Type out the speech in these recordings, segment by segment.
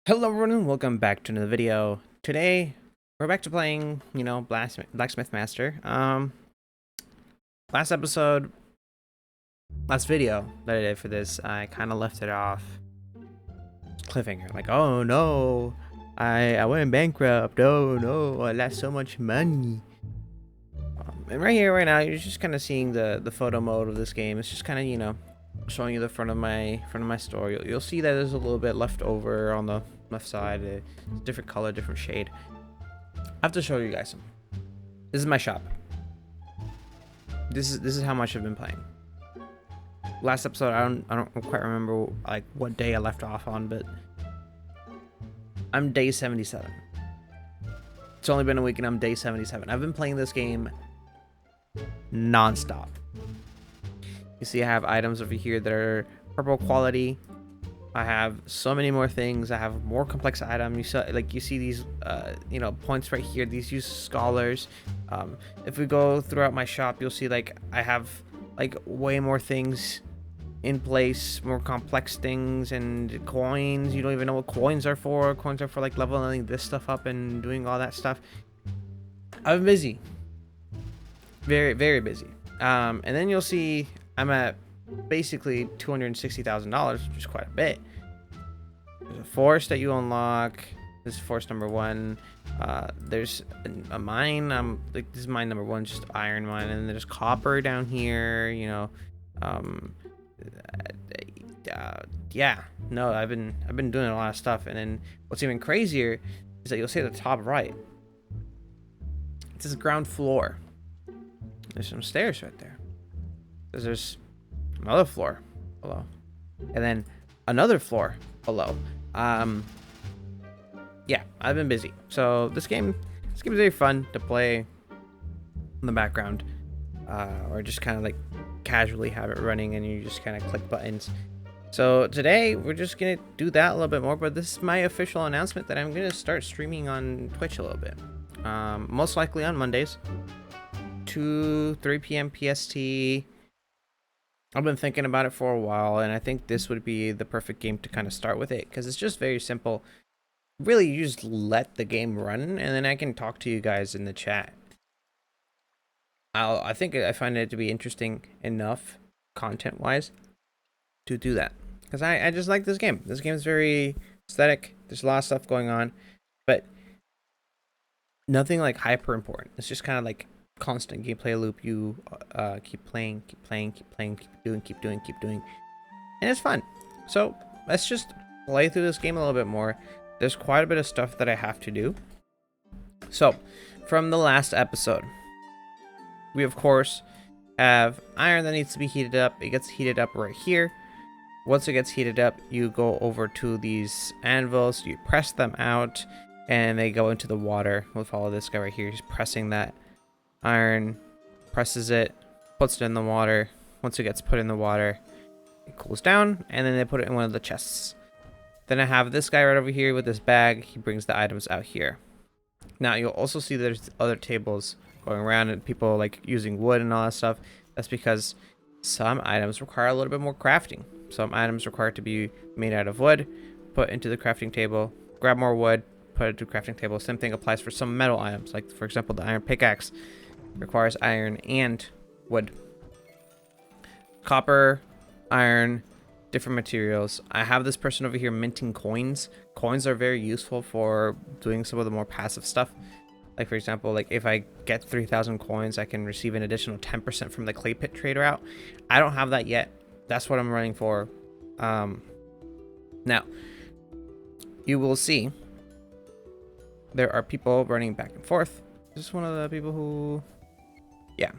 Hello everyone and welcome back to another video. Today we're back to playing, Blacksmith Master. Last episode, last video that I did for this, I kind of left it off cliffhanger. Like, oh no, I went bankrupt. Oh no, I lost so much money. And right here, right now, you're just kind of seeing the photo mode of this game. It's just kind of, showing you the front of my store. You'll see that there's a little bit left over on the left side. It's a different color, different shade. I have to show you guys some. This is my shop. This is how much I've been playing. Last episode, I don't quite remember like what day I left off on, but I'm day 77. It's only been a week and I'm day 77. I've been playing this game non-stop. You see I have items over here that are purple quality. I have so many more things. I have more complex items. You see these points right here. These use scholars. If we go throughout my shop, you'll see like I have like way more things in place, more complex things and coins. You don't even know what coins are for. Coins are for like leveling this stuff up and doing all that stuff. I've been busy. Very, very busy. And then you'll see I'm at basically $260,000, which is quite a bit. There's a forest that you unlock. This is forest number 1. There's a mine. Like this is mine number 1, just iron mine, and then there's copper down here. Yeah. No, I've been doing a lot of stuff, and then what's even crazier is that you'll see at the top right. It says ground floor. There's some stairs right there. There's another floor below, and then another floor below. Yeah, I've been busy. So this game is very fun to play in the background, or just kind of like casually have it running, and you just kind of click buttons. So today we're just gonna do that a little bit more, but this is my official announcement that I'm gonna start streaming on Twitch a little bit. Most likely on Mondays, 2-3 p.m. PST. I've been thinking about it for a while, and I think this would be the perfect game to kind of start with it, because it's just very simple. Really, you just let the game run, and then I can talk to you guys in the chat. I think I find it to be interesting enough, content-wise, to do that. Because I just like this game. This game is very aesthetic. There's a lot of stuff going on, but nothing like hyper important. It's just kind of like constant gameplay loop. You keep playing, keep doing, and it's fun. So let's just play through this game a little bit more. There's quite a bit of stuff that I have to do. So from the last episode, we of course have iron that needs to be heated up. It gets heated up right here. Once it gets heated up, you go over to these anvils, you press them out, and they go into the water. We'll follow this guy right here. He's pressing that iron, presses it, puts it in the water. Once it gets put in the water, it cools down, and then they put it in one of the chests. Then I have this guy right over here with this bag. He brings the items out here. Now you'll also see there's other tables going around and people like using wood and all that stuff. That's because some items require a little bit more crafting. Some items require to be made out of wood, put into the crafting table, grab more wood, put it to the crafting table. Same thing applies for some metal items, like for example the iron pickaxe requires iron and wood. Copper, iron, different materials. I have this person over here minting coins. Coins are very useful for doing some of the more passive stuff. Like for example, like if I get 3,000 coins, I can receive an additional 10% from the clay pit trader out. I don't have that yet. That's what I'm running for. Now, you will see there are people running back and forth. This is one of the people who, yeah.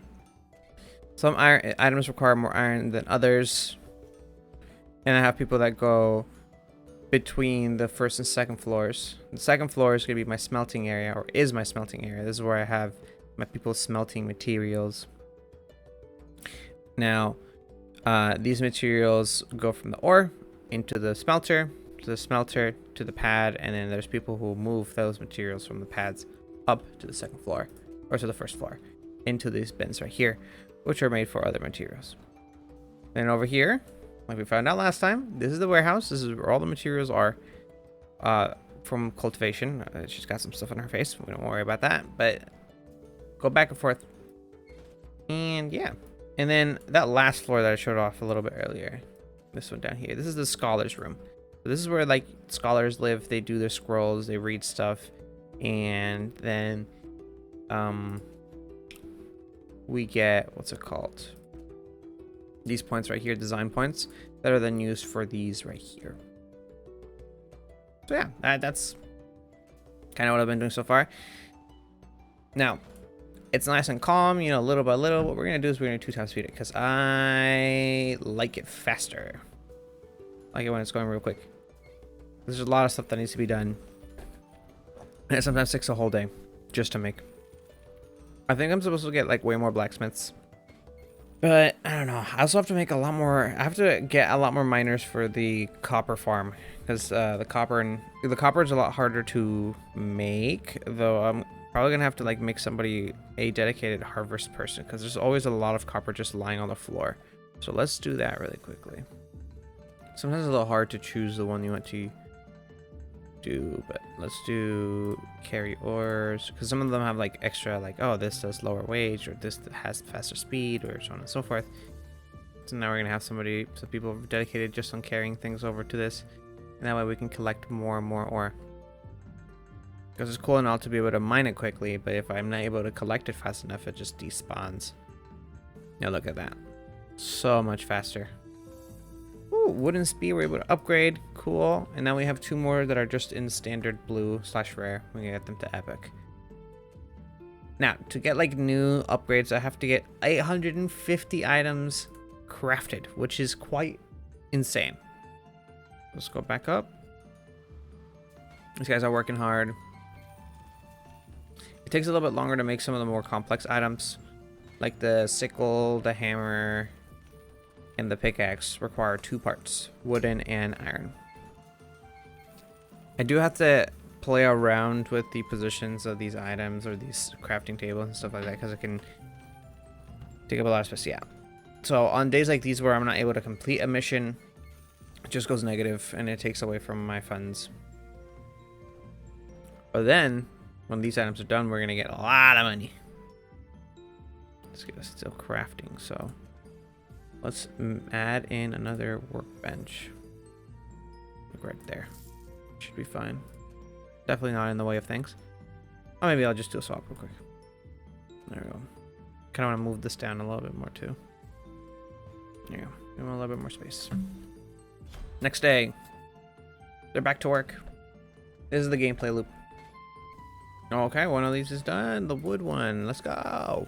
Some iron items require more iron than others. And I have people that go between the first and second floors. The second floor is going to be my smelting area, or is my smelting area. This is where I have my people smelting materials. Now, these materials go from the ore into the smelter, to the pad, and then there's people who move those materials from the pads up to the second floor, or to the first floor, into these bins right here, which are made for other materials. And over here, like we found out last time, this is the warehouse. This is where all the materials are. from cultivation. She's got some stuff on her face. We don't worry about that. But go back and forth. And yeah. And then that last floor that I showed off a little bit earlier. This one down here. This is the scholars room. So this is where like scholars live. They do their scrolls. They read stuff. And then we get, what's it called? These points right here, design points, that are then used for these right here. So yeah, that's kind of what I've been doing so far. Now, it's nice and calm, you know, little by little. What we're going to do is we're going to 2 times speed it because I like it faster. I like it when it's going real quick. There's a lot of stuff that needs to be done. And it sometimes takes a whole day just to make. I think I'm supposed to get like way more blacksmiths. But I don't know. I also have to make a lot more. I have to get a lot more miners for the copper farm. Because the copper is a lot harder to make. Though I'm probably going to have to like make somebody a dedicated harvest person. Because there's always a lot of copper just lying on the floor. So let's do that really quickly. Sometimes it's a little hard to choose the one you want to do, but let's do carry ores, because some of them have like extra, like, oh, this does lower wage, or this has faster speed, or so on and so forth. So now we're gonna have some people dedicated just on carrying things over to this, and that way we can collect more and more ore. Because it's cool and all to be able to mine it quickly, but if I'm not able to collect it fast enough, it just despawns. Now look at that, so much faster. Ooh, wooden spear, we're able to upgrade. Cool. And now we have 2 more that are just in standard blue/rare. We can get them to epic. Now, to get like new upgrades, I have to get 850 items crafted, which is quite insane. Let's go back up. These guys are working hard. It takes a little bit longer to make some of the more complex items, like the sickle, the hammer, and the pickaxe require 2 parts, wooden and iron. I do have to play around with the positions of these items or these crafting tables and stuff like that because it can take up a lot of space. Yeah. So on days like these where I'm not able to complete a mission, it just goes negative and it takes away from my funds. But then when these items are done, we're gonna get a lot of money. Let's get us still crafting. So let's add in another workbench. Like right there. Should be fine. Definitely not in the way of things. Oh, maybe I'll just do a swap real quick. There we go. Kind of want to move this down a little bit more too. There you go. Give them a little bit more space. Next day. They're back to work. This is the gameplay loop. Okay, one of these is done. The wood one. Let's go.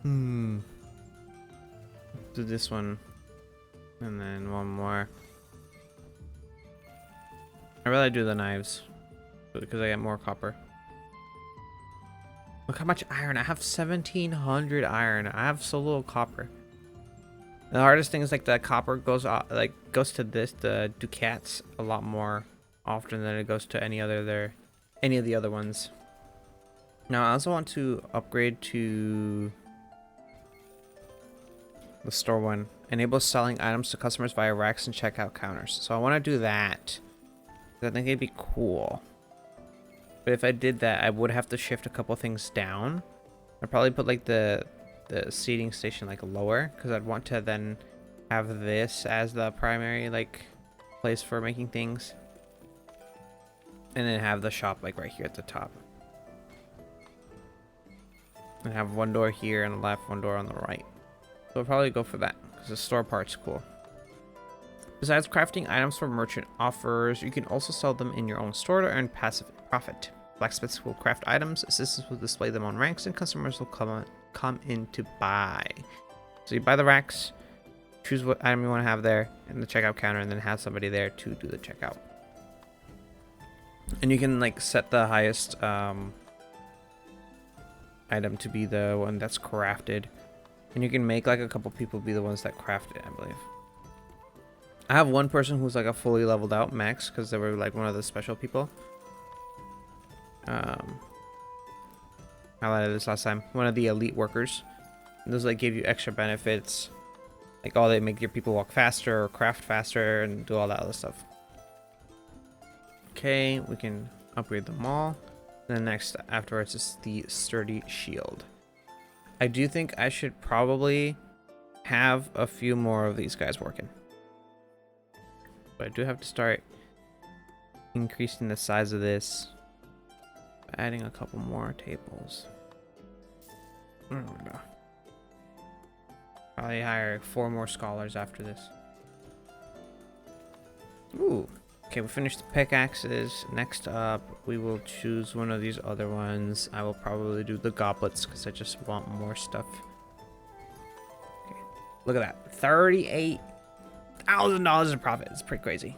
Do this one. And then one more. I'd rather do the knives because I get more copper. Look how much iron. I have 1,700 iron. I have so little copper. The hardest thing is like the copper goes to this, the ducats, a lot more often than it goes to any of the other ones. Now I also want to upgrade to the store one. Enable selling items to customers via racks and checkout counters. So I want to do that. I think it'd be cool. But if I did that, I would have to shift a couple things down. I'd probably put like the seating station like lower, because I'd want to then have this as the primary like place for making things. And then have the shop like right here at the top. And have one door here on the left, one door on the right. So I'll probably go for that, because the store part's cool. Besides crafting items for merchant offers, you can also sell them in your own store to earn passive profit. Blacksmiths will craft items, assistants will display them on ranks, and customers will come in to buy. So you buy the racks, choose what item you want to have there in the checkout counter, and then have somebody there to do the checkout. And you can like set the highest item to be the one that's crafted. And you can make like a couple people be the ones that craft it, I believe. I have one person who's like a fully leveled out max, because they were like one of the special people. I highlighted this last time. One of the elite workers. And those like give you extra benefits. Like, oh, they make your people walk faster or craft faster and do all that other stuff. Okay, we can upgrade them all. Then next afterwards is the sturdy shield. I do think I should probably have a few more of these guys working. But I do have to start increasing the size of this. Adding a couple more tables. Oh no. Probably hire 4 more scholars after this. Ooh. Okay, we finished the pickaxes. Next up, we will choose one of these other ones. I will probably do the goblets because I just want more stuff. Okay. Look at that. $38,000 in profit. It's pretty crazy.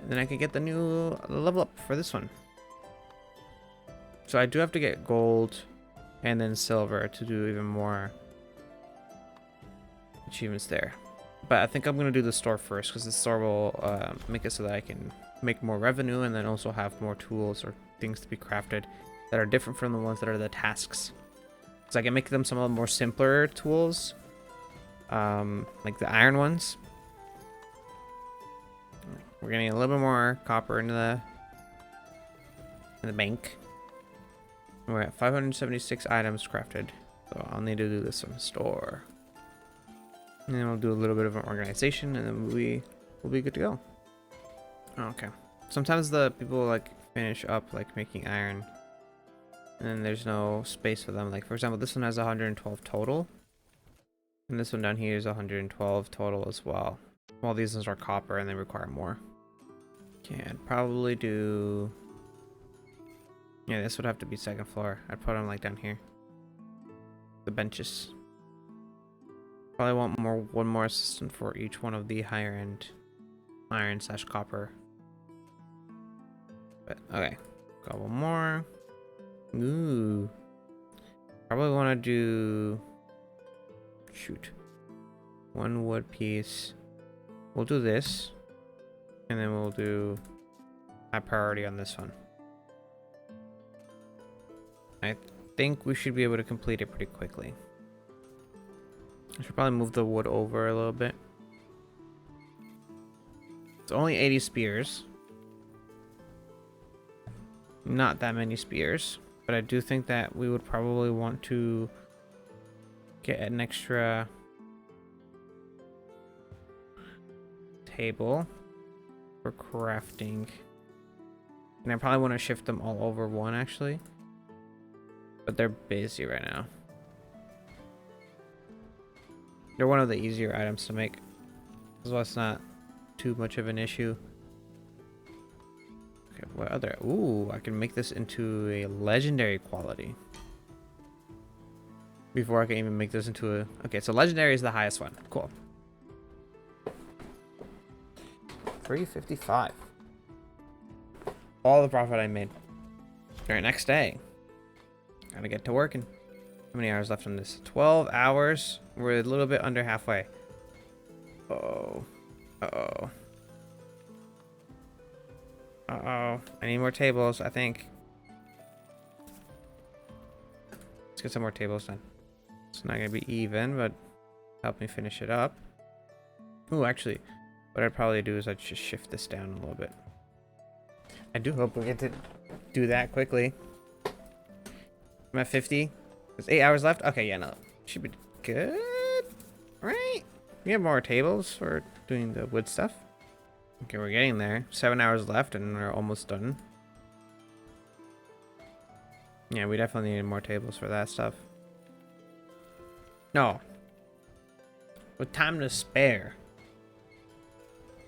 And then I can get the new level up for this one. So I do have to get gold and then silver to do even more achievements there. But I think I'm going to do the store first because the store will make it so that I can make more revenue and then also have more tools or things to be crafted that are different from the ones that are the tasks. So I can make them some of the more simpler tools, like the iron ones. We're getting a little bit more copper into the bank. We're at 576 items crafted, so I'll need to do this one store. And then we'll do a little bit of an organization, and then we'll be good to go. Oh, okay. Sometimes the people like finish up like making iron, and then there's no space for them. Like for example, this one has 112 total, and this one down here is 112 total as well. Well, these ones are copper, and they require more. Okay, I'd probably do. Yeah, this would have to be second floor. I'd put them like down here. The benches. Probably want one more assistant for each one of the higher end iron / copper. But okay, got one more. Ooh, probably want to do. Shoot, one wood piece. We'll do this, and then we'll do high priority on this one. I think we should be able to complete it pretty quickly. I should probably move the wood over a little bit. It's only 80 spears. Not that many spears, but I do think that we would probably want to get an extra table for crafting. And I probably want to shift them all over one actually. But they're busy right now. They're one of the easier items to make. So it's not too much of an issue. Okay, what other? Ooh, I can make this into a legendary quality. Before I can even make this into a... Okay, so legendary is the highest one. Cool. 355. All the profit I made. Alright, next day. Gotta get to working. How many hours left on this? 12 hours. We're a little bit under halfway. Uh-oh. Uh-oh. Uh-oh. I need more tables, I think. Let's get some more tables done. It's not gonna be even, but help me finish it up. Ooh, actually, what I'd probably do is I'd just shift this down a little bit. I do hope we get to do that quickly. I'm at 50. There's 8 hours left. Okay, yeah, no. Should be good. Right? We have more tables for doing the wood stuff. Okay, we're getting there. 7 hours left and we're almost done. Yeah, we definitely need more tables for that stuff. No. With time to spare.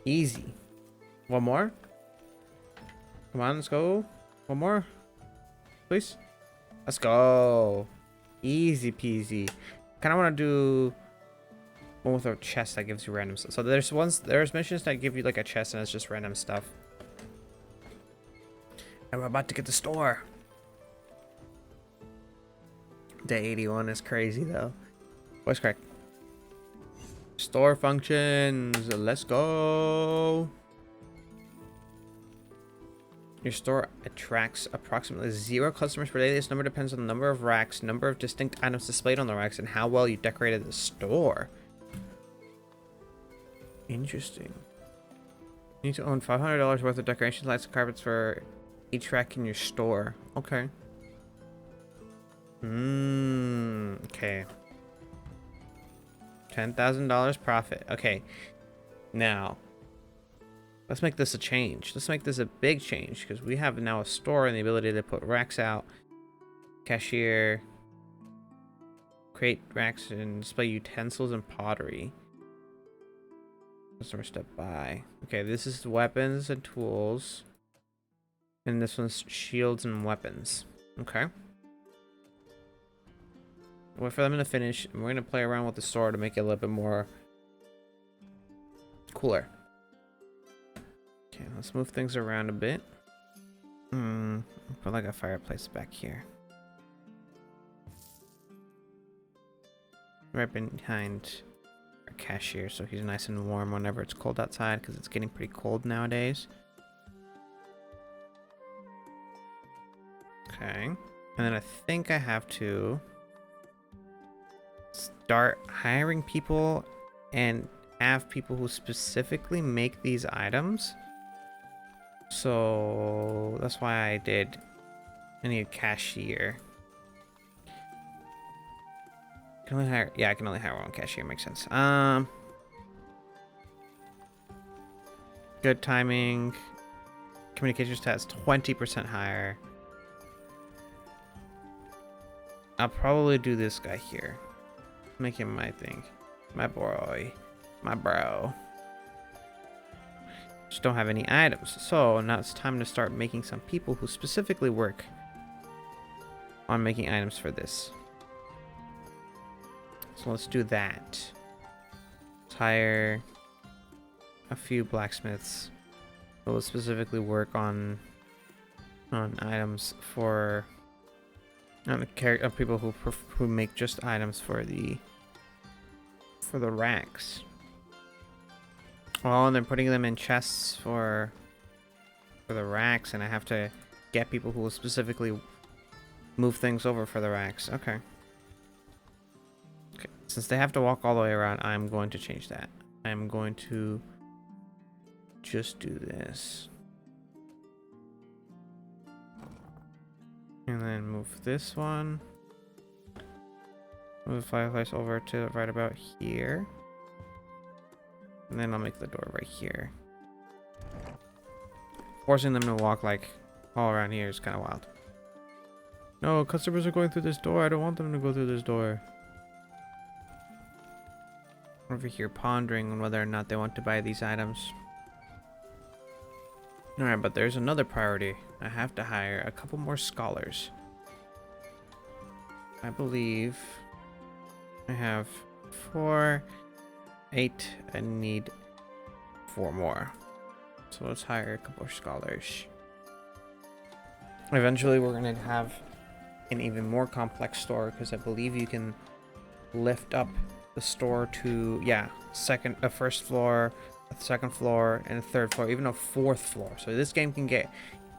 Easy. One more? Come on, let's go. One more. Please. Let's go. Easy peasy. Kind of want to do one with a chest that gives you random stuff. So there's missions that give you like a chest and it's just random stuff. And we're about to get the store. Day 81 is crazy though. Voice crack. Store functions. Let's go. Your store attracts approximately 0 customers per day. This number depends on the number of racks, number of distinct items displayed on the racks, and how well you decorated the store. Interesting. You need to own $500 worth of decorations, lights, and carpets for each rack in your store. Okay. Okay. $10,000 profit. Okay. Now, let's make this a change. Let's make this a big change because we have now a store and the ability to put racks out, cashier, create racks, and display utensils and pottery. Customer step by. Okay, this is weapons and tools. And this one's shields and weapons. Okay. Wait for them to finish. And we're going to play around with the store to make it a little bit more cooler. Okay, let's move things around a bit. Put like a fireplace back here. Right behind our cashier, so he's nice and warm whenever it's cold outside, because it's getting pretty cold nowadays. Okay. And then I think I have to start hiring people and have people who specifically make these items. So that's why I need a cashier. Can only hire, yeah, I can only hire one cashier, makes sense. Good timing. Communications test 20% higher. I'll probably do this guy here. Make him my thing. My boy. My bro. Just don't have any items. So now it's time to start making some people who specifically work on making items for this. So let's do that. Let's hire a few blacksmiths who will specifically work on items for people who make just items for the racks. Oh, and they're putting them in chests for the racks, and I have to get people who will specifically move things over for the racks. Okay. Okay. Since they have to walk all the way around, I'm going to change that. I'm going to just do this. And then move this one. Move the fireplace over to right about here. And then I'll make the door right here. Forcing them to walk like all around here is kind of wild. No, customers are going through this door. I don't want them to go through this door. Over here pondering on whether or not they want to buy these items. Alright, but there's another priority. I have to hire a couple more scholars. I believe I have 4, 8. I need 4 more. So let's hire a couple more scholars. Eventually we're going to have an even more complex store, because I believe you can lift up the store to, yeah, a first floor, a second floor, and a third floor, even a fourth floor. So this game can get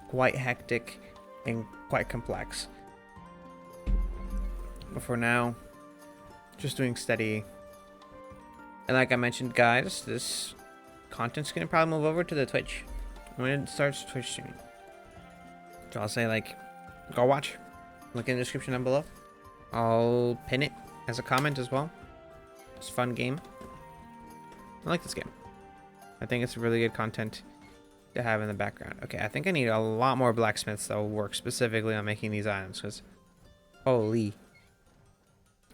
quite hectic and quite complex. But for now, just doing steady. And like I mentioned, guys, this content's gonna probably move over to the Twitch when it starts Twitch streaming. So I'll say, like, go watch. Look in the description down below. I'll pin it as a comment as well. It's a fun game. I like this game. I think it's really good content to have in the background. Okay, I think I need a lot more blacksmiths that will work specifically on making these items, because holy.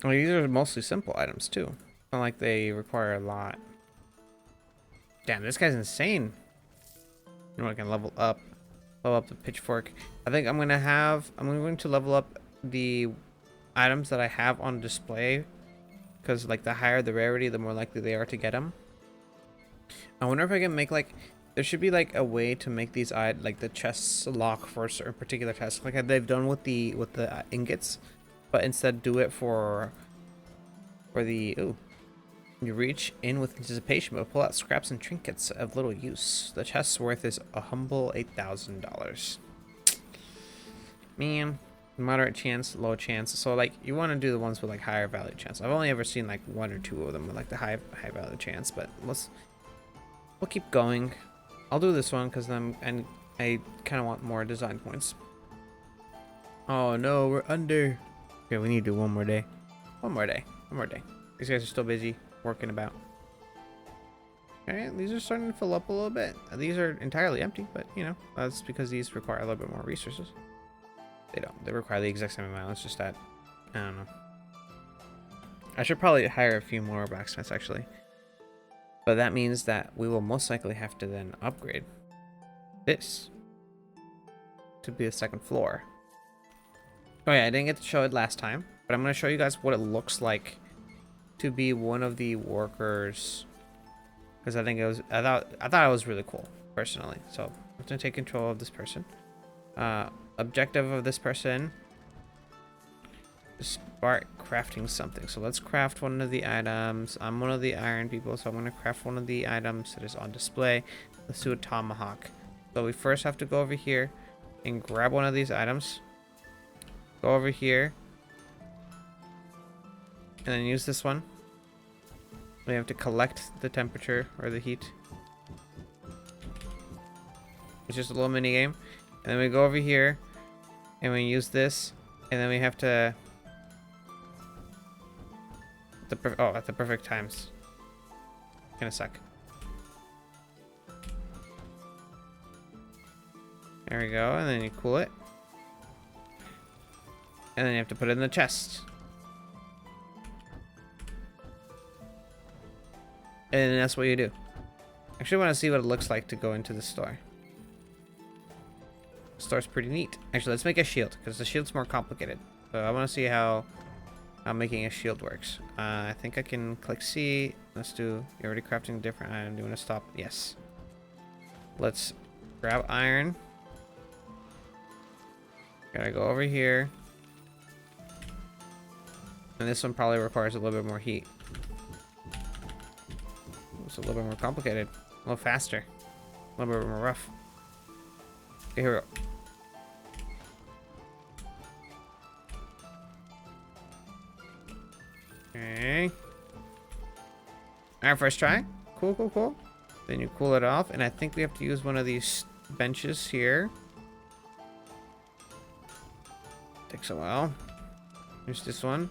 Well, these are mostly simple items too. Not like they require a lot. Damn, this guy's insane. You know, I can level up the pitchfork. I think I'm going to level up the items that I have on display, because like the higher the rarity, the more likely they are to get them. I wonder if I can make, like, there should be like a way to make these like the chests lock for a certain particular test, like they've done with the ingots, but instead do it for the you reach in with anticipation, but pull out scraps and trinkets of little use. The chest's worth is a humble $8,000. Man, moderate chance, low chance. So like you want to do the ones with like higher value chance. I've only ever seen like 1 or 2 of them with like the high value chance, but we'll keep going. I'll do this one because I kind of want more design points. Oh no, we're under. Okay, we need to do one more day. One more day. One more day. These guys are still busy working about. Okay, these are starting to fill up a little bit. These are entirely empty, but you know, that's because these require a little bit more resources. They don't. They require the exact same amount. It's just that, I don't know. I should probably hire a few more blacksmiths actually. But that means that we will most likely have to then upgrade this to be the second floor. Oh yeah, I didn't get to show it last time, but I'm going to show you guys what it looks like to be one of the workers, because I think it was I thought it was really cool personally. So I'm going to take control of this person. Objective of this person is start crafting something. So let's craft one of the items. I'm one of the iron people, so I'm going to craft one of the items that is on display. Let's do a tomahawk. So we first have to go over here and grab one of these items. Go over here and then use this one. We have to collect the temperature or the heat. It's just a little mini game. And then we go over here and we use this, and then we have to at the perfect times. Gonna suck. There we go, and then you cool it. And then you have to put it in the chest. And that's what you do. I actually want to see what it looks like to go into the store. The store's pretty neat. Actually, let's make a shield, because the shield's more complicated. So I want to see how making a shield works. I think I can click C. Let's do, you're already crafting a different item. Do you want to stop? Yes. Let's grab iron. Gotta go over here. And this one probably requires a little bit more heat. It's a little bit more complicated. A little faster. A little bit more rough. Okay, here we go. Okay. Alright, first try. Cool, cool, cool. Then you cool it off. And I think we have to use one of these benches here. Takes a while. Here's this one.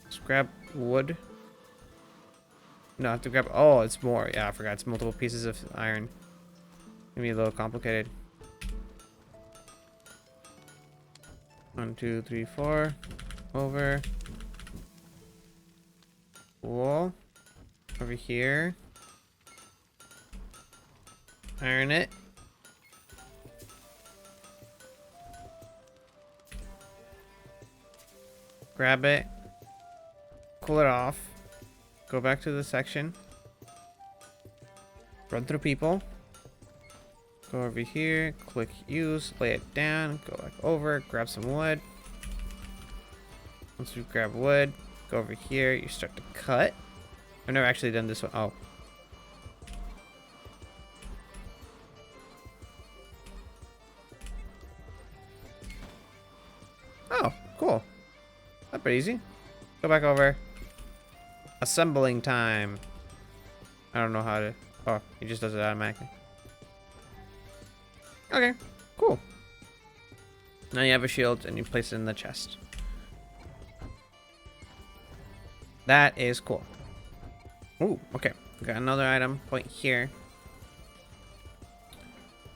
Let's grab wood. No, I have to grab... Oh, it's more. Yeah, I forgot. It's multiple pieces of iron. Maybe a little complicated. 1, 2, 3, 4. Over. Cool. Over here. Iron it. Grab it. Cool it off. Go back to the section. Run through people. Go over here. Click use. Lay it down. Go back over. Grab some wood. Once you grab wood, go over here. You start to cut. I've never actually done this one. Oh. Oh, cool. That's pretty easy. Go back over. Assembling time. I don't know how to... Oh, he just does it automatically. Okay, cool. Now you have a shield and you place it in the chest. That is cool. Ooh, okay. We got another item point here.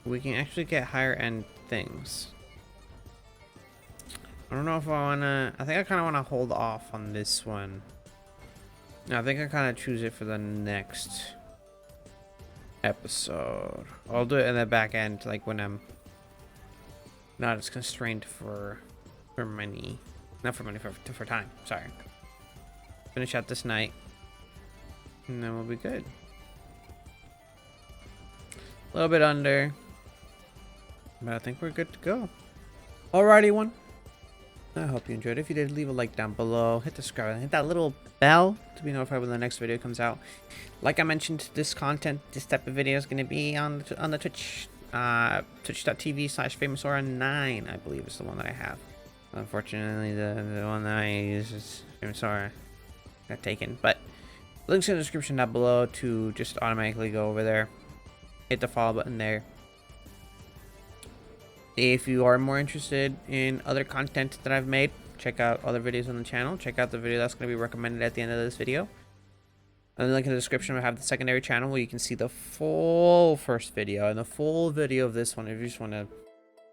We can actually get higher end things. I don't know if I wanna... I think I kind of want to hold off on this one. No, I think I kind of choose it for the next episode. I'll do it in the back end, like when I'm not as constrained for money. Not for money, for time. Sorry. Finish out this night, and then we'll be good. A little bit under, but I think we're good to go. Alrighty, one. I hope you enjoyed. If you did, leave a like down below. Hit the subscribe and hit that little bell to be notified when the next video comes out. Like I mentioned, this type of video is going to be on the Twitch. Twitch.tv/FamousAura9, I believe is the one that I have. Unfortunately, the one that I use is FamousAura. Got taken. But links in the description down below to just automatically go over there. hit the follow button there. If you are more interested in other content that I've made, check out other videos on the channel. Check out the video that's going to be recommended at the end of this video. And the link in the description will have the secondary channel where you can see the full first video and the full video of this one if you just want to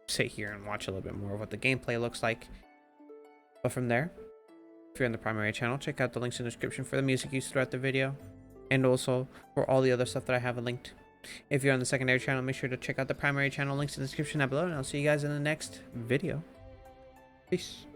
sit here and watch a little bit more of what the gameplay looks like. But from there, if you're in the primary channel, check out the links in the description for the music used throughout the video, and also for all the other stuff that I have linked. If you're on the secondary channel, make sure to check out the primary channel links in the description down below, and I'll see you guys in the next video. Peace.